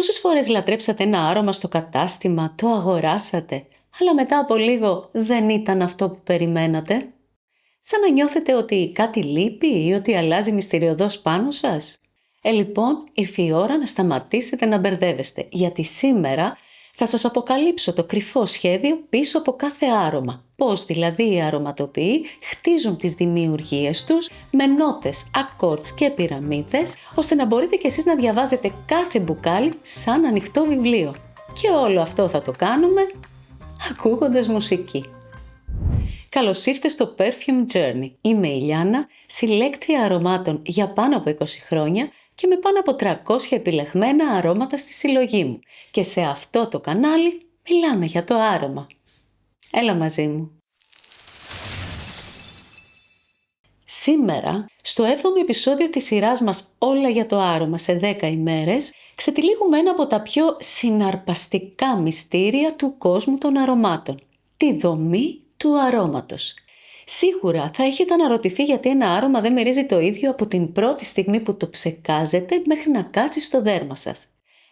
Πόσες φορές λατρέψατε ένα άρωμα στο κατάστημα, το αγοράσατε, αλλά μετά από λίγο δεν ήταν αυτό που περιμένατε? Σαν να νιώθετε ότι κάτι λείπει ή ότι αλλάζει μυστηριωδώς πάνω σας? Λοιπόν, ήρθε η ώρα να σταματήσετε να μπερδεύεστε, γιατί σήμερα θα σας αποκαλύψω το κρυφό σχέδιο πίσω από κάθε άρωμα. Πώς δηλαδή οι αρωματοποιοί χτίζουν τις δημιουργίες τους με νότες, accords και πυραμίδες, ώστε να μπορείτε κι εσείς να διαβάζετε κάθε μπουκάλι σαν ανοιχτό βιβλίο. Και όλο αυτό θα το κάνουμε ακούγοντας μουσική. Καλώς ήρθες στο Perfume Journey. Είμαι η Λιάννα, συλλέκτρια αρωμάτων για πάνω από 20 χρόνια και με πάνω από 300 επιλεγμένα αρώματα στη συλλογή μου. Και σε αυτό το κανάλι μιλάμε για το άρωμα. Έλα μαζί μου. Σήμερα, στο 7ο επεισόδιο της σειράς μας «Όλα για το άρωμα σε 10 ημέρες», ξετυλίγουμε ένα από τα πιο συναρπαστικά μυστήρια του κόσμου των αρωμάτων. Τη δομή του αρώματος. Σίγουρα θα έχετε αναρωτηθεί γιατί ένα άρωμα δεν μυρίζει το ίδιο από την πρώτη στιγμή που το ψεκάζετε μέχρι να κάτσει στο δέρμα σας.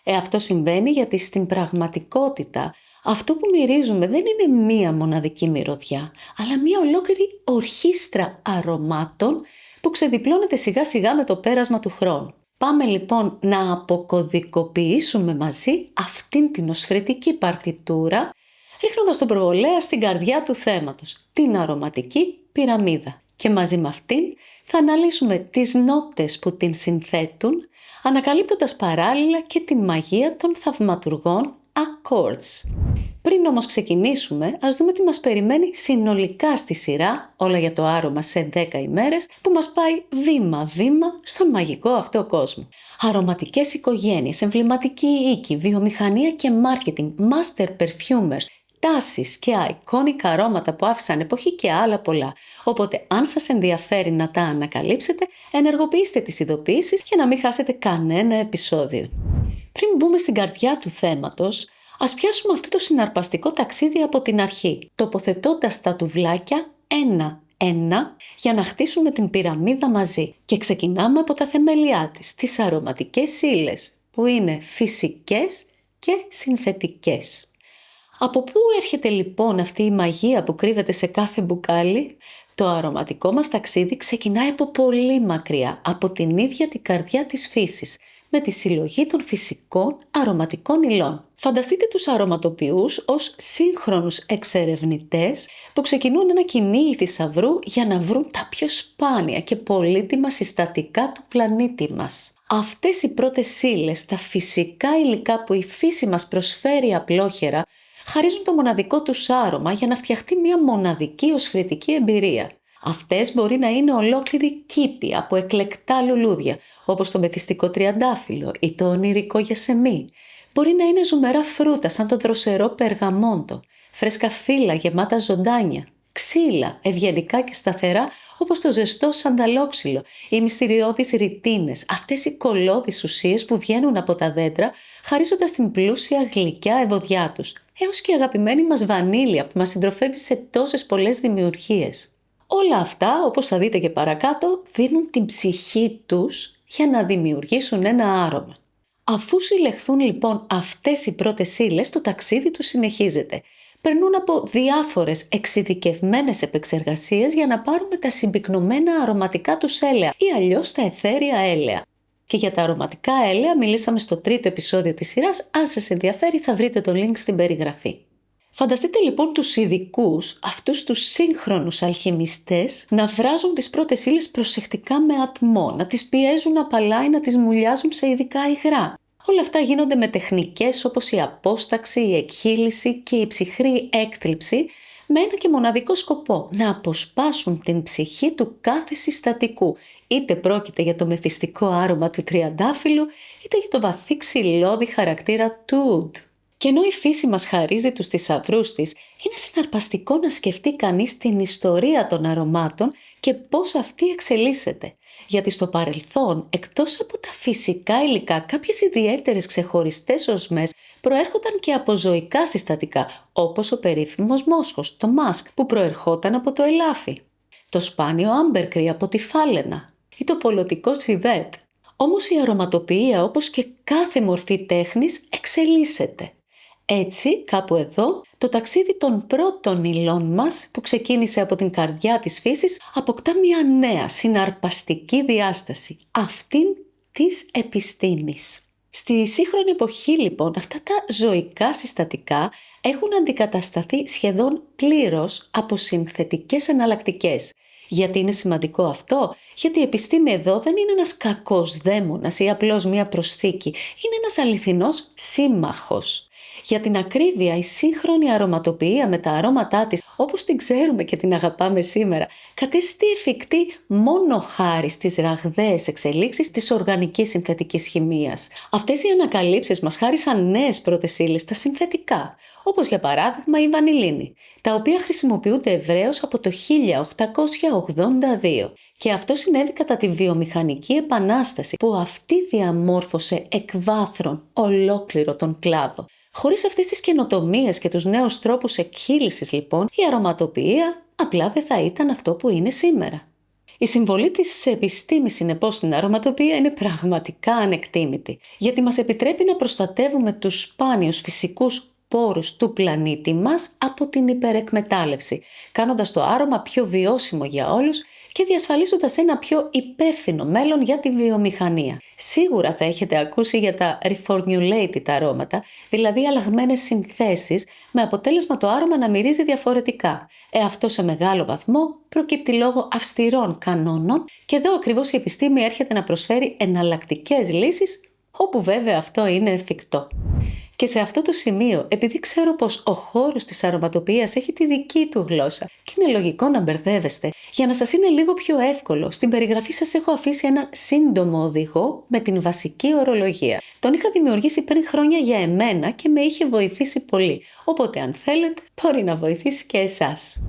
Αυτό συμβαίνει γιατί στην πραγματικότητα αυτό που μυρίζουμε δεν είναι μία μοναδική μυρωδιά, αλλά μία ολόκληρη ορχήστρα αρωμάτων που ξεδιπλώνεται σιγά σιγά με το πέρασμα του χρόνου. Πάμε λοιπόν να αποκωδικοποιήσουμε μαζί αυτήν την οσφρητική παρτιτούρα, ρίχνοντας τον προβολέα στην καρδιά του θέματος, την αρωματική πυραμίδα. Και μαζί με αυτήν θα αναλύσουμε τις νότες που την συνθέτουν, ανακαλύπτοντας παράλληλα και την μαγεία των θαυματουργών accords. Πριν όμως ξεκινήσουμε, ας δούμε τι μας περιμένει συνολικά στη σειρά «Όλα για το άρωμα σε 10 ημέρες» που μας πάει βήμα-βήμα στον μαγικό αυτό κόσμο. Αρωματικές οικογένειες, εμβληματικοί οίκοι, βιομηχανία και marketing, master perfumers, τάσεις και iconic αρώματα που άφησαν εποχή και άλλα πολλά. Οπότε αν σας ενδιαφέρει να τα ανακαλύψετε, ενεργοποιήστε τις ειδοποιήσεις για να μην χάσετε κανένα επεισόδιο. Πριν μπούμε στην καρδιά του θέματος, ας πιάσουμε αυτό το συναρπαστικό ταξίδι από την αρχή, τοποθετώντας τα τουβλάκια ένα-ένα για να χτίσουμε την πυραμίδα μαζί. Και ξεκινάμε από τα θεμελιά της, τις αρωματικές ύλες, που είναι φυσικές και συνθετικές. Από πού έρχεται λοιπόν αυτή η μαγεία που κρύβεται σε κάθε μπουκάλι? Το αρωματικό μας ταξίδι ξεκινάει από πολύ μακριά, από την ίδια την καρδιά της φύσης, με τη συλλογή των φυσικών αρωματικών υλών. Φανταστείτε τους αρωματοποιούς ως σύγχρονους εξερευνητές που ξεκινούν ένα κυνήγι θησαυρού για να βρουν τα πιο σπάνια και πολύτιμα συστατικά του πλανήτη μας. Αυτές οι πρώτες ύλες, τα φυσικά υλικά που η φύση μας προσφέρει απλόχερα, χαρίζουν το μοναδικό τους άρωμα για να φτιαχτεί μια μοναδική οσφρητική εμπειρία. Αυτές μπορεί να είναι ολόκληροι κήποι από εκλεκτά λουλούδια, όπως το μεθυστικό τριαντάφυλλο ή το ονειρικό γεσεμί. Μπορεί να είναι ζουμερά φρούτα σαν το δροσερό περγαμόντο, φρέσκα φύλλα γεμάτα ζωντάνια, ξύλα ευγενικά και σταθερά όπως το ζεστό σανταλόξυλο, οι μυστηριώδεις ρητίνες, αυτές οι κολώδεις ουσίες που βγαίνουν από τα δέντρα, χαρίζοντας την πλούσια γλυκιά ευωδιά τους, έως και η αγαπημένη μας βανίλια που μας συντροφεύει σε τόσες πολλές δημιουργίες. Όλα αυτά, όπως θα δείτε και παρακάτω, δίνουν την ψυχή τους για να δημιουργήσουν ένα άρωμα. Αφού συλλεχθούν λοιπόν αυτές οι πρώτες ύλες, το ταξίδι τους συνεχίζεται. Περνούν από διάφορες εξειδικευμένες επεξεργασίες για να πάρουμε τα συμπυκνωμένα αρωματικά τους έλαια ή αλλιώς τα αιθέρια έλαια. Και για τα αρωματικά έλαια μιλήσαμε στο 3ο επεισόδιο της σειράς, αν σας ενδιαφέρει θα βρείτε το link στην περιγραφή. Φανταστείτε λοιπόν τους ειδικούς, αυτούς τους σύγχρονους αλχημιστές, να βράζουν τις πρώτες ύλες προσεκτικά με ατμό, να τις πιέζουν απαλά ή να τις μουλιάζουν σε ειδικά υγρά. Όλα αυτά γίνονται με τεχνικές όπως η απόσταξη, η εκχύλιση και η ψυχρή έκτριψη, με ένα και μοναδικό σκοπό, να αποσπάσουν την ψυχή του κάθε συστατικού, είτε πρόκειται για το μεθυστικό άρωμα του τριαντάφυλλου, είτε για το βαθύ ξυλώδη χαρακτήρα του oud. Και ενώ η φύση μας χαρίζει τους θησαυρούς της, είναι συναρπαστικό να σκεφτεί κανείς την ιστορία των αρωμάτων και πώς αυτή εξελίσσεται. Γιατί στο παρελθόν, εκτός από τα φυσικά υλικά, κάποιες ιδιαίτερες ξεχωριστές οσμές προέρχονταν και από ζωικά συστατικά, όπως ο περίφημος μόσχος, το μάσκ, που προερχόταν από το ελάφι, το σπάνιο άμπερκρι από τη φάλαινα ή το πολωτικό σιβέτ. Όμως η αρωματοποιία, όπως και κάθε μορφή τέχνης, εξελίσσεται. Έτσι, κάπου εδώ, το ταξίδι των πρώτων υλών μας, που ξεκίνησε από την καρδιά της φύσης, αποκτά μια νέα συναρπαστική διάσταση, αυτήν της επιστήμης. Στη σύγχρονη εποχή, λοιπόν, αυτά τα ζωικά συστατικά έχουν αντικατασταθεί σχεδόν πλήρως από συνθετικές εναλλακτικές. Γιατί είναι σημαντικό αυτό? Γιατί η επιστήμη εδώ δεν είναι ένας κακός δαίμονας ή απλώς μία προσθήκη. Είναι ένας αληθινός σύμμαχος. Για την ακρίβεια, η σύγχρονη αρωματοποιία με τα αρώματά της, όπως την ξέρουμε και την αγαπάμε σήμερα, κατέστη εφικτή μόνο χάρη στις ραγδαίες εξελίξεις της οργανικής συνθετικής χημείας. Αυτές οι ανακαλύψεις μας χάρισαν νέες πρώτες ύλες, τα συνθετικά, όπως για παράδειγμα η βανιλίνη, τα οποία χρησιμοποιούνται ευρέως από το 1882. Και αυτό συνέβη κατά τη βιομηχανική επανάσταση, που αυτή διαμόρφωσε εκ βάθρων ολόκληρο τον κλάδο. Χωρίς αυτές τις καινοτομίες και τους νέους τρόπους εκχύλησης, λοιπόν, η αρωματοποιία απλά δεν θα ήταν αυτό που είναι σήμερα. Η συμβολή της επιστήμης, συνεπώς, στην αρωματοποιία είναι πραγματικά ανεκτήμητη, γιατί μας επιτρέπει να προστατεύουμε τους σπάνιους φυσικούς πόρους του πλανήτη μας από την υπερεκμετάλλευση, κάνοντας το άρωμα πιο βιώσιμο για όλους και διασφαλίζοντας ένα πιο υπεύθυνο μέλλον για τη βιομηχανία. Σίγουρα θα έχετε ακούσει για τα reformulated αρώματα, δηλαδή αλλαγμένες συνθέσεις, με αποτέλεσμα το άρωμα να μυρίζει διαφορετικά. Αυτό σε μεγάλο βαθμό προκύπτει λόγω αυστηρών κανόνων και εδώ ακριβώς η επιστήμη έρχεται να προσφέρει εναλλακτικές λύσεις, όπου βέβαια αυτό είναι εφικτό. Και σε αυτό το σημείο, επειδή ξέρω πως ο χώρος της αρωματοποιίας έχει τη δική του γλώσσα και είναι λογικό να μπερδεύεστε, για να σας είναι λίγο πιο εύκολο, στην περιγραφή σας έχω αφήσει ένα σύντομο οδηγό με την βασική ορολογία. Τον είχα δημιουργήσει πριν χρόνια για εμένα και με είχε βοηθήσει πολύ, οπότε αν θέλετε μπορεί να βοηθήσει και εσάς.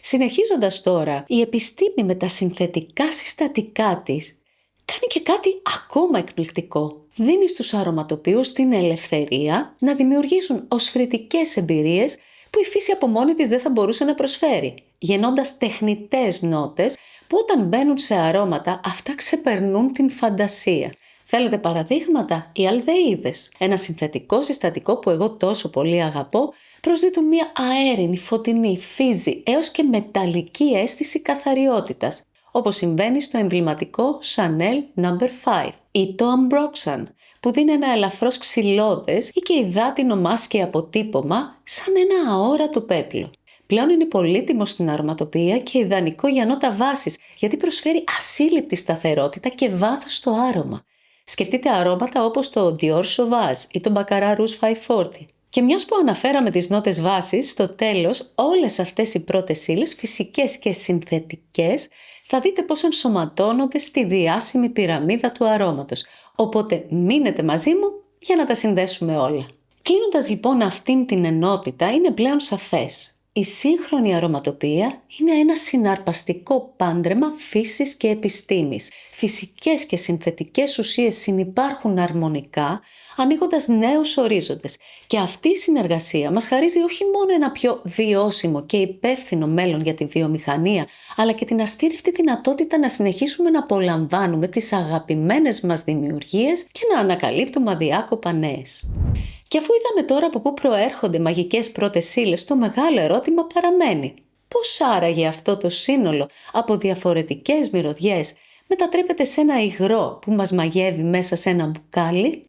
Συνεχίζοντας τώρα, η επιστήμη με τα συνθετικά συστατικά της κάνει και κάτι ακόμα εκπληκτικό. Δίνει στους αρωματοποιούς την ελευθερία να δημιουργήσουν οσφρητικές εμπειρίες που η φύση από μόνη της δεν θα μπορούσε να προσφέρει, γεννώντας τεχνητές νότες που όταν μπαίνουν σε αρώματα αυτά ξεπερνούν την φαντασία. Θέλετε παραδείγματα? Οι αλδεΐδες, ένα συνθετικό συστατικό που εγώ τόσο πολύ αγαπώ, προσδίδουν μια αέρινη, φωτεινή, φύζη έως και μεταλλική αίσθηση καθαριότητας, όπως συμβαίνει στο εμβληματικό Chanel No. 5 ή το Ambroxan, που δίνει ένα ελαφρώς ξυλώδες ή και υδάτινο μάσκι αποτύπωμα σαν ένα αόρατο πέπλο. Πλέον είναι πολύτιμο στην αρωματοποιία και ιδανικό για νότα βάσης, γιατί προσφέρει ασύλληπτη σταθερότητα και βάθος στο άρωμα. Σκεφτείτε αρώματα όπως το Dior Sauvage ή το Baccarat Rouge 540. Και μιας που αναφέραμε τις νότες βάσης, στο τέλος όλες αυτές οι πρώτες ύλες, φυσικές και συνθετικές, θα δείτε πώς ενσωματώνονται στη διάσημη πυραμίδα του αρώματος. Οπότε μείνετε μαζί μου για να τα συνδέσουμε όλα. Κλείνοντας λοιπόν αυτήν την ενότητα, είναι πλέον σαφές. Η σύγχρονη αρωματοποιία είναι ένα συναρπαστικό πάντρεμα φύσης και επιστήμης. Φυσικές και συνθετικές ουσίες συνυπάρχουν αρμονικά, ανοίγοντας νέους ορίζοντες. Και αυτή η συνεργασία μας χαρίζει όχι μόνο ένα πιο βιώσιμο και υπεύθυνο μέλλον για τη βιομηχανία, αλλά και την αστήρευτη δυνατότητα να συνεχίσουμε να απολαμβάνουμε τις αγαπημένες μας δημιουργίες και να ανακαλύπτουμε αδιάκοπα νέες. Και αφού είδαμε τώρα από πού προέρχονται μαγικές πρώτες ύλες, το μεγάλο ερώτημα παραμένει. Πώς άραγε αυτό το σύνολο από διαφορετικές μυρωδιές μετατρέπεται σε ένα υγρό που μας μαγεύει μέσα σε ένα μπουκάλι?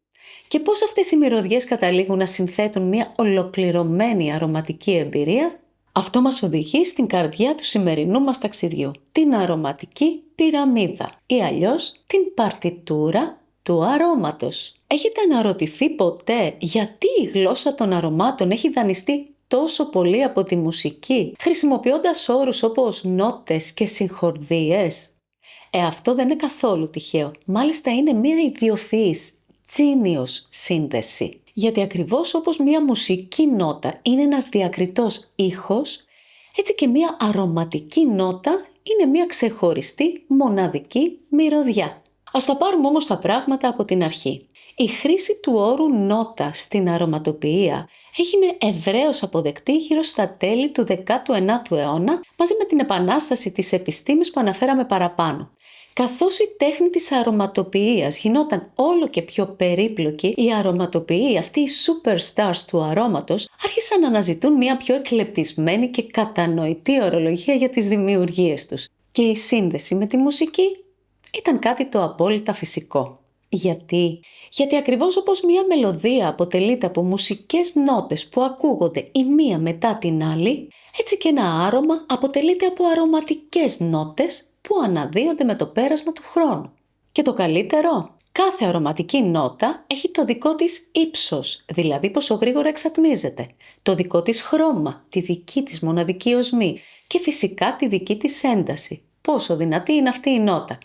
Και πώς αυτές οι μυρωδιές καταλήγουν να συνθέτουν μια ολοκληρωμένη αρωματική εμπειρία? Αυτό μας οδηγεί στην καρδιά του σημερινού μας ταξιδιού, την αρωματική πυραμίδα ή αλλιώς την παρτιτούρα του αρώματος. Έχετε αναρωτηθεί ποτέ γιατί η γλώσσα των αρωμάτων έχει δανειστεί τόσο πολύ από τη μουσική, χρησιμοποιώντας όρους όπως νότες και συγχορδίες? Αυτό δεν είναι καθόλου τυχαίο, μάλιστα είναι μια ιδιοφυής, genius σύνδεση. Γιατί ακριβώς όπως μια μουσική νότα είναι ένας διακριτός ήχος, έτσι και μια αρωματική νότα είναι μια ξεχωριστή μοναδική μυρωδιά. Ας τα πάρουμε όμως τα πράγματα από την αρχή. Η χρήση του όρου νότα στην αρωματοποιία έγινε ευρέως αποδεκτή γύρω στα τέλη του 19ου αιώνα μαζί με την επανάσταση της επιστήμης που αναφέραμε παραπάνω. Καθώς η τέχνη της αρωματοποιίας γινόταν όλο και πιο περίπλοκη, οι αρωματοποιοί, αυτοί οι superstars του αρώματος, άρχισαν να αναζητούν μια πιο εκλεπτισμένη και κατανοητή ορολογία για τις δημιουργίες τους. Και η σύνδεση με τη μουσική ήταν κάτι το απόλυτα φυσικό. Γιατί ακριβώς όπως μια μελωδία αποτελείται από μουσικές νότες που ακούγονται η μία μετά την άλλη, έτσι και ένα άρωμα αποτελείται από αρωματικές νότες που αναδύονται με το πέρασμα του χρόνου. Και το καλύτερο, κάθε αρωματική νότα έχει το δικό της ύψος, δηλαδή πόσο γρήγορα εξατμίζεται, το δικό της χρώμα, τη δική της μοναδική οσμή και φυσικά τη δική της ένταση, πόσο δυνατή είναι αυτή η νότα.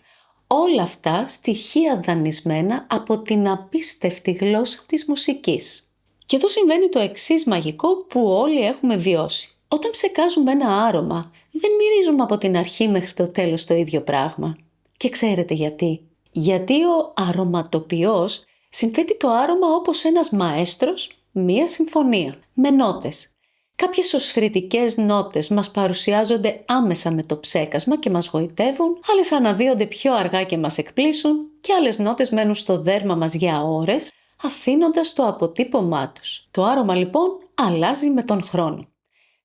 Όλα αυτά στοιχεία δανεισμένα από την απίστευτη γλώσσα της μουσικής. Και εδώ συμβαίνει το εξής μαγικό που όλοι έχουμε βιώσει. Όταν ψεκάζουμε ένα άρωμα, δεν μυρίζουμε από την αρχή μέχρι το τέλος το ίδιο πράγμα. Και ξέρετε γιατί? Γιατί ο αρωματοποιός συνθέτει το άρωμα όπως ένας μαέστρος μία συμφωνία, με νότες. Κάποιες οσφρητικές νότες μας παρουσιάζονται άμεσα με το ψέκασμα και μας γοητεύουν, άλλες αναδύονται πιο αργά και μας εκπλήσουν και άλλες νότες μένουν στο δέρμα μας για ώρες, αφήνοντας το αποτύπωμά τους. Το άρωμα λοιπόν αλλάζει με τον χρόνο.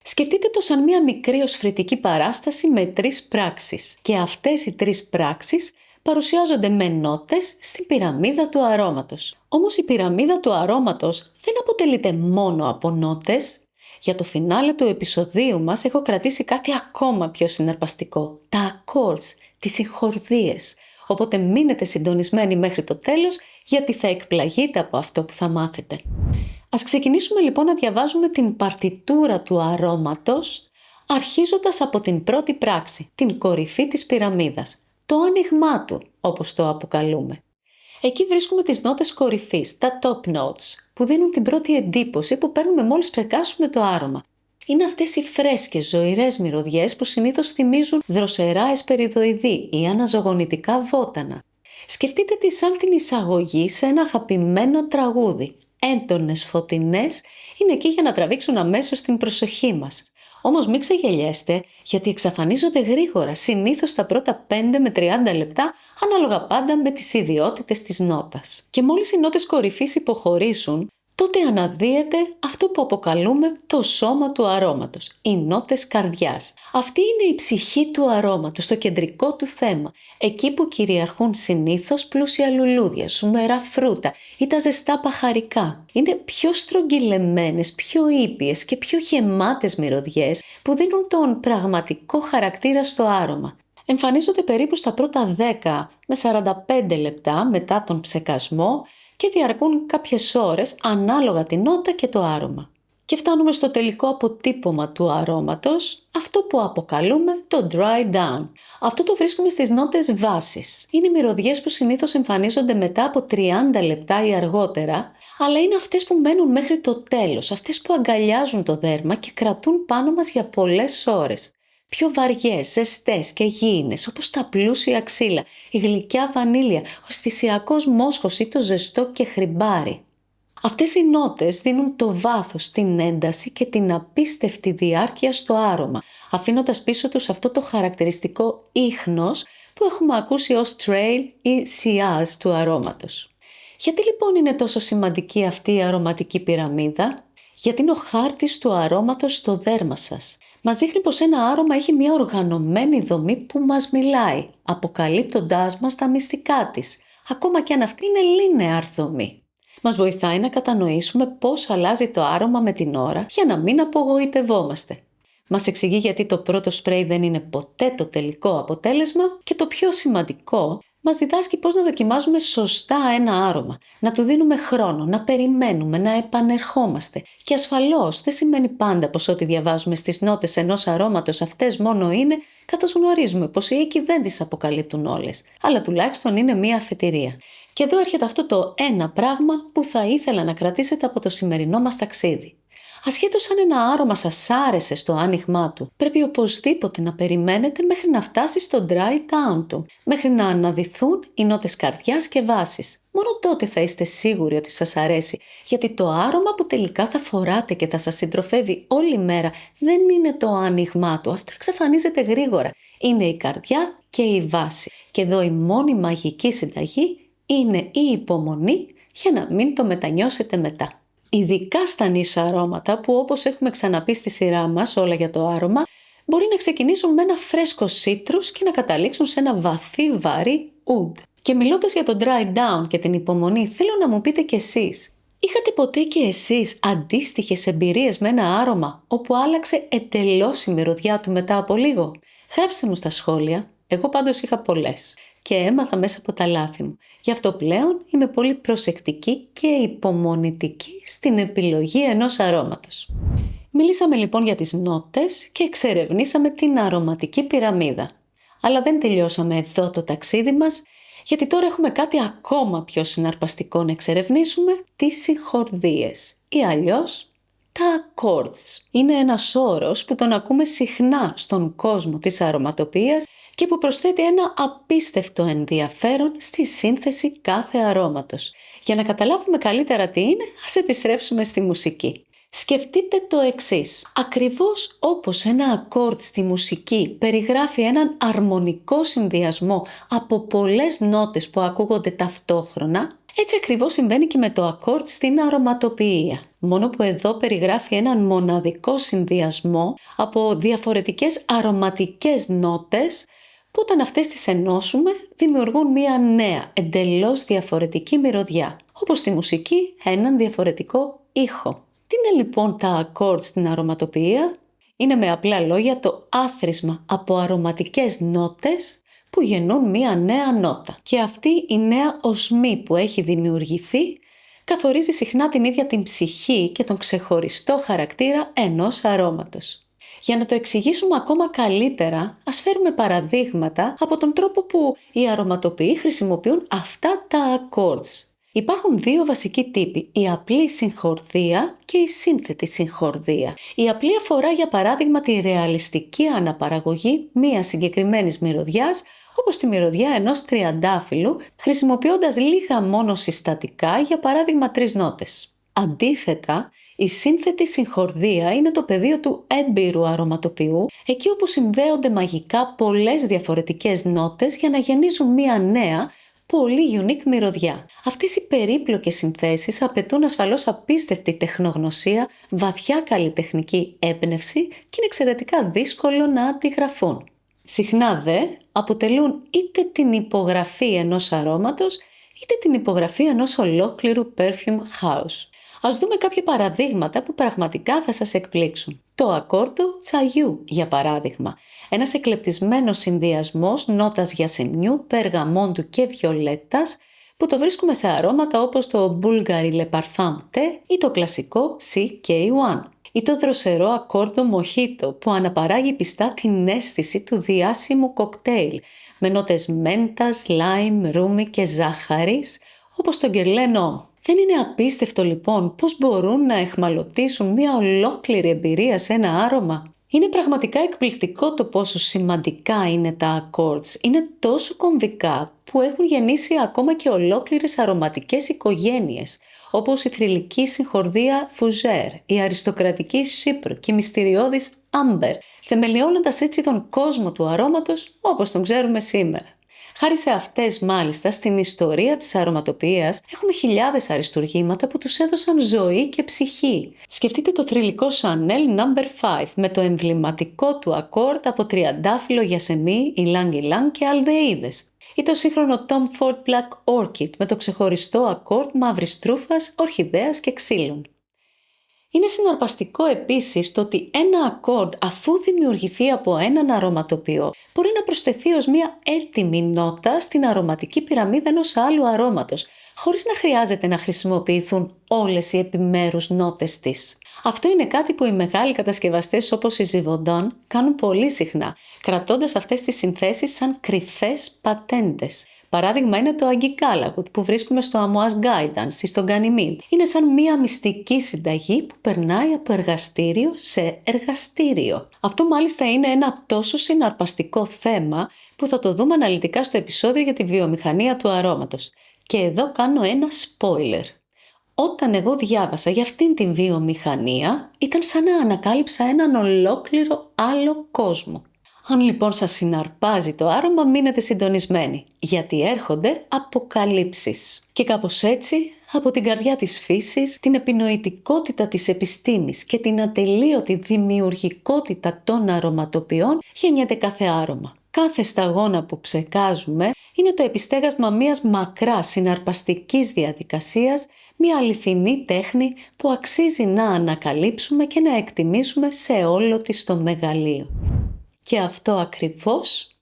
Σκεφτείτε το σαν μια μικρή οσφρητική παράσταση με 3 πράξεις και αυτές οι 3 πράξεις παρουσιάζονται με νότες στην πυραμίδα του αρώματος. Όμως η πυραμίδα του αρώματος δεν αποτελείται μόνο από νότες. Για το φινάλε του επεισοδίου μας έχω κρατήσει κάτι ακόμα πιο συναρπαστικό, τα accords, τις συγχορδίες. Οπότε μείνετε συντονισμένοι μέχρι το τέλος γιατί θα εκπλαγείτε από αυτό που θα μάθετε. Ας ξεκινήσουμε λοιπόν να διαβάζουμε την παρτιτούρα του αρώματος, αρχίζοντας από την πρώτη πράξη, την κορυφή της πυραμίδας, το άνοιγμά του όπως το αποκαλούμε. Εκεί βρίσκουμε τις νότες κορυφής, τα top notes, που δίνουν την πρώτη εντύπωση που παίρνουμε μόλις ψεκάσουμε το άρωμα. Είναι αυτές οι φρέσκες, ζωηρές μυρωδιές που συνήθως θυμίζουν δροσερά εσπεριδοειδή ή αναζωογονητικά βότανα. Σκεφτείτε τη σαν την εισαγωγή σε ένα αγαπημένο τραγούδι. Έντονες φωτεινές είναι εκεί για να τραβήξουν αμέσως την προσοχή μας. Όμως μην ξεγελιέστε, γιατί εξαφανίζονται γρήγορα, συνήθως τα πρώτα 5 με 30 λεπτά, ανάλογα πάντα με τις ιδιότητες της νότας. Και μόλις οι νότες κορυφής υποχωρήσουν, τότε αναδύεται αυτό που αποκαλούμε το σώμα του αρώματος, οι νότες καρδιάς. Αυτή είναι η ψυχή του αρώματος, το κεντρικό του θέμα, εκεί που κυριαρχούν συνήθως πλούσια λουλούδια, σουμερά φρούτα ή τα ζεστά παχαρικά. Είναι πιο στρογγυλεμένες, πιο ήπιες και πιο γεμάτες μυρωδιές που δίνουν τον πραγματικό χαρακτήρα στο άρωμα. Εμφανίζονται περίπου στα πρώτα 10 με 45 λεπτά μετά τον ψεκασμό και διαρκούν κάποιες ώρες ανάλογα την νότα και το άρωμα. Και φτάνουμε στο τελικό αποτύπωμα του αρώματος, αυτό που αποκαλούμε το dry down. Αυτό το βρίσκουμε στις νότες βάσης. Είναι οι μυρωδιές που συνήθως εμφανίζονται μετά από 30 λεπτά ή αργότερα, αλλά είναι αυτές που μένουν μέχρι το τέλος, αυτές που αγκαλιάζουν το δέρμα και κρατούν πάνω μας για πολλές ώρες. Πιο βαριές, ζεστές και γήινες, όπως τα πλούσια ξύλα, η γλυκιά βανίλια, ο αισθησιακός μόσχος ή το ζεστό και χριμπάρι. Αυτές οι νότες δίνουν το βάθος, την ένταση και την απίστευτη διάρκεια στο άρωμα, αφήνοντας πίσω τους αυτό το χαρακτηριστικό ίχνος που έχουμε ακούσει ως trail ή sillage του αρώματος. Γιατί λοιπόν είναι τόσο σημαντική αυτή η αρωματική πυραμίδα? Γιατί είναι ο χάρτης του αρώματος στο δέρμα σας. Μας δείχνει πως ένα άρωμα έχει μια οργανωμένη δομή που μας μιλάει, αποκαλύπτοντάς μας τα μυστικά της, ακόμα και αν αυτή είναι linear δομή. Μας βοηθάει να κατανοήσουμε πώς αλλάζει το άρωμα με την ώρα για να μην απογοητευόμαστε. Μας εξηγεί γιατί το πρώτο σπρέι δεν είναι ποτέ το τελικό αποτέλεσμα και το πιο σημαντικό, μας διδάσκει πώς να δοκιμάζουμε σωστά ένα άρωμα, να του δίνουμε χρόνο, να περιμένουμε, να επανερχόμαστε. Και ασφαλώς δεν σημαίνει πάντα πως ό,τι διαβάζουμε στις νότες ενός αρώματος αυτές μόνο είναι, καθώς γνωρίζουμε πως οι οίκοι δεν τις αποκαλύπτουν όλες, αλλά τουλάχιστον είναι μία αφετηρία. Και εδώ έρχεται αυτό το ένα πράγμα που θα ήθελα να κρατήσετε από το σημερινό μας ταξίδι. Ασχέτως αν ένα άρωμα σας άρεσε στο άνοιγμά του, πρέπει οπωσδήποτε να περιμένετε μέχρι να φτάσει στο dry down του, μέχρι να αναδυθούν οι νότες καρδιάς και βάσης. Μόνο τότε θα είστε σίγουροι ότι σας αρέσει, γιατί το άρωμα που τελικά θα φοράτε και θα σας συντροφεύει όλη μέρα δεν είναι το άνοιγμά του, αυτό εξαφανίζεται γρήγορα. Είναι η καρδιά και η βάση. Και εδώ η μόνη μαγική συνταγή είναι η υπομονή για να μην το μετανιώσετε μετά. Ειδικά στα νήσια αρώματα που, όπως έχουμε ξαναπεί στη σειρά μας όλα για το άρωμα, μπορεί να ξεκινήσουν με ένα φρέσκο citrus και να καταλήξουν σε ένα βαθύ βαρύ oud. Και μιλώντας για το dry down και την υπομονή, θέλω να μου πείτε κι εσείς, είχατε ποτέ και εσείς αντίστοιχες εμπειρίες με ένα άρωμα όπου άλλαξε εντελώς η μυρωδιά του μετά από λίγο? Γράψτε μου στα σχόλια, εγώ πάντως είχα πολλές και έμαθα μέσα από τα λάθη μου. Γι' αυτό πλέον είμαι πολύ προσεκτική και υπομονητική στην επιλογή ενός αρώματος. Μιλήσαμε λοιπόν για τις νότες και εξερευνήσαμε την αρωματική πυραμίδα. Αλλά δεν τελειώσαμε εδώ το ταξίδι μας, γιατί τώρα έχουμε κάτι ακόμα πιο συναρπαστικό να εξερευνήσουμε, τις συγχορδίες ή αλλιώς τα accords. Είναι ένας όρος που τον ακούμε συχνά στον κόσμο της αρωματοποιίας και που προσθέτει ένα απίστευτο ενδιαφέρον στη σύνθεση κάθε αρώματος. Για να καταλάβουμε καλύτερα τι είναι, ας επιστρέψουμε στη μουσική. Σκεφτείτε το εξής. Ακριβώς όπως ένα accord στη μουσική περιγράφει έναν αρμονικό συνδυασμό από πολλές νότες που ακούγονται ταυτόχρονα, έτσι ακριβώς συμβαίνει και με το accord στην αρωματοποιία. Μόνο που εδώ περιγράφει έναν μοναδικό συνδυασμό από διαφορετικές αρωματικές νότες που όταν αυτές τις ενώσουμε δημιουργούν μία νέα, εντελώς διαφορετική μυρωδιά, όπως στη μουσική έναν διαφορετικό ήχο. Τι είναι λοιπόν τα accords στην αρωματοποιία? Είναι με απλά λόγια το άθροισμα από αρωματικές νότες που γεννούν μία νέα νότα. Και αυτή η νέα οσμή που έχει δημιουργηθεί καθορίζει συχνά την ίδια την ψυχή και τον ξεχωριστό χαρακτήρα ενός αρώματος. Για να το εξηγήσουμε ακόμα καλύτερα, ας φέρουμε παραδείγματα από τον τρόπο που οι αρωματοποιοί χρησιμοποιούν αυτά τα accords. Υπάρχουν δύο βασικοί τύποι, η απλή συγχορδία και η σύνθετη συγχορδία. Η απλή αφορά για παράδειγμα τη ρεαλιστική αναπαραγωγή μιας συγκεκριμένης μυρωδιάς, όπως τη μυρωδιά ενός τριαντάφυλλου, χρησιμοποιώντας λίγα μόνο συστατικά, για παράδειγμα 3 νότες. Αντίθετα, η σύνθετη συγχορδία είναι το πεδίο του έμπειρου αρωματοποιού, εκεί όπου συνδέονται μαγικά πολλές διαφορετικές νότες για να γεννήσουν μία νέα, πολύ unique μυρωδιά. Αυτές οι περίπλοκες συνθέσεις απαιτούν ασφαλώς απίστευτη τεχνογνωσία, βαθιά καλλιτεχνική έμπνευση και είναι εξαιρετικά δύσκολο να αντιγραφούν. Συχνά δε αποτελούν είτε την υπογραφή ενός αρώματος, είτε την υπογραφή ενός ολόκληρου perfume house. Ας δούμε κάποια παραδείγματα που πραγματικά θα σας εκπλήξουν. Το ακόρντο τσαγιού, για παράδειγμα. Ένας εκλεπτισμένος συνδυασμός νότας γιασεμιού, περγαμόντου και βιολέτας, που το βρίσκουμε σε αρώματα όπως το Bulgari Le Parfum Thé ή το κλασικό CK1. Ή το δροσερό ακόρντο μοχίτο που αναπαράγει πιστά την αίσθηση του διάσημου κοκτέιλ με νότες μέντας, λάιμ, ρούμι και ζάχαρης όπως το Guerlain Homme. Δεν είναι απίστευτο λοιπόν πώς μπορούν να εχμαλωτίσουν μια ολόκληρη εμπειρία σε ένα άρωμα? Είναι πραγματικά εκπληκτικό το πόσο σημαντικά είναι τα accords. Είναι τόσο κομβικά που έχουν γεννήσει ακόμα και ολόκληρες αρωματικές οικογένειες, όπως η θρυλική συγχορδία Fougère, η αριστοκρατική Chypre και η μυστηριώδης Amber, θεμελιώνοντας έτσι τον κόσμο του αρώματος όπως τον ξέρουμε σήμερα. Χάρη σε αυτές μάλιστα στην ιστορία της αρωματοποιίας έχουμε χιλιάδες αριστουργήματα που τους έδωσαν ζωή και ψυχή. Σκεφτείτε το θρυλικό Chanel No. 5 με το εμβληματικό του ακόρντ από τριαντάφυλλο γιασεμί, ιλάνγκ ιλάνγκ και αλδεΐδες. Ή το σύγχρονο Tom Ford Black Orchid με το ξεχωριστό ακόρντ μαύρης τρούφας, ορχιδέας και ξύλων. Είναι συναρπαστικό επίσης το ότι ένα ακόρντ, αφού δημιουργηθεί από έναν αρωματοποιό, μπορεί να προσθεθεί ως μια έτοιμη νότα στην αρωματική πυραμίδα ενός άλλου αρώματος, χωρίς να χρειάζεται να χρησιμοποιηθούν όλες οι επιμέρους νότες της. Αυτό είναι κάτι που οι μεγάλοι κατασκευαστές όπως η Givaudan κάνουν πολύ συχνά, κρατώντας αυτές τις συνθέσεις σαν κρυφές πατέντες. Παράδειγμα είναι το Aguicalagut που βρίσκουμε στο Amouage Guidance ή στο Ganymede. Είναι σαν μία μυστική συνταγή που περνάει από εργαστήριο σε εργαστήριο. Αυτό μάλιστα είναι ένα τόσο συναρπαστικό θέμα που θα το δούμε αναλυτικά στο επεισόδιο για τη βιομηχανία του αρώματος. Και εδώ κάνω ένα spoiler. Όταν εγώ διάβασα για αυτήν την βιομηχανία, ήταν σαν να ανακάλυψα έναν ολόκληρο άλλο κόσμο. Αν λοιπόν σας συναρπάζει το άρωμα, μείνετε συντονισμένοι, γιατί έρχονται αποκαλύψεις. Και κάπως έτσι, από την καρδιά της φύσης, την επινοητικότητα της επιστήμης και την ατελείωτη δημιουργικότητα των αρωματοποιών, γεννιέται κάθε άρωμα. Κάθε σταγόνα που ψεκάζουμε είναι το επιστέγασμα μιας μακράς συναρπαστικής διαδικασίας, μια αληθινή τέχνη που αξίζει να ανακαλύψουμε και να εκτιμήσουμε σε όλο της το μεγαλείο. Και αυτό ακριβώς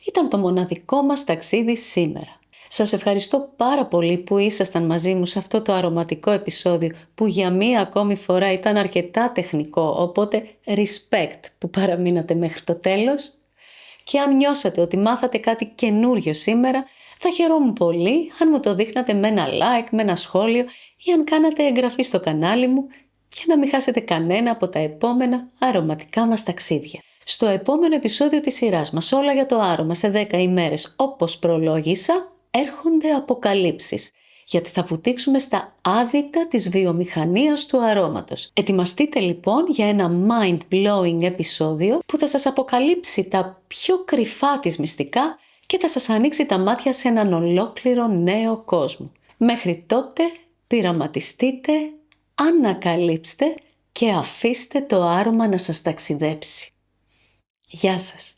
ήταν το μοναδικό μας ταξίδι σήμερα. Σας ευχαριστώ πάρα πολύ που ήσασταν μαζί μου σε αυτό το αρωματικό επεισόδιο που για μία ακόμη φορά ήταν αρκετά τεχνικό, οπότε respect που παραμείνατε μέχρι το τέλος. Και αν νιώσατε ότι μάθατε κάτι καινούριο σήμερα, θα χαιρόμουν πολύ αν μου το δείχνατε με ένα like, με ένα σχόλιο ή αν κάνατε εγγραφή στο κανάλι μου για να μην χάσετε κανένα από τα επόμενα αρωματικά μας ταξίδια. Στο επόμενο επεισόδιο της σειράς μας όλα για το άρωμα σε 10 ημέρες, όπως προλόγησα, έρχονται αποκαλύψεις. Γιατί θα βουτήξουμε στα άδυτα της βιομηχανίας του αρώματος. Ετοιμαστείτε λοιπόν για ένα mind-blowing επεισόδιο που θα σας αποκαλύψει τα πιο κρυφά της μυστικά και θα σας ανοίξει τα μάτια σε έναν ολόκληρο νέο κόσμο. Μέχρι τότε πειραματιστείτε, ανακαλύψτε και αφήστε το άρωμα να σας ταξιδέψει. Γεια σας!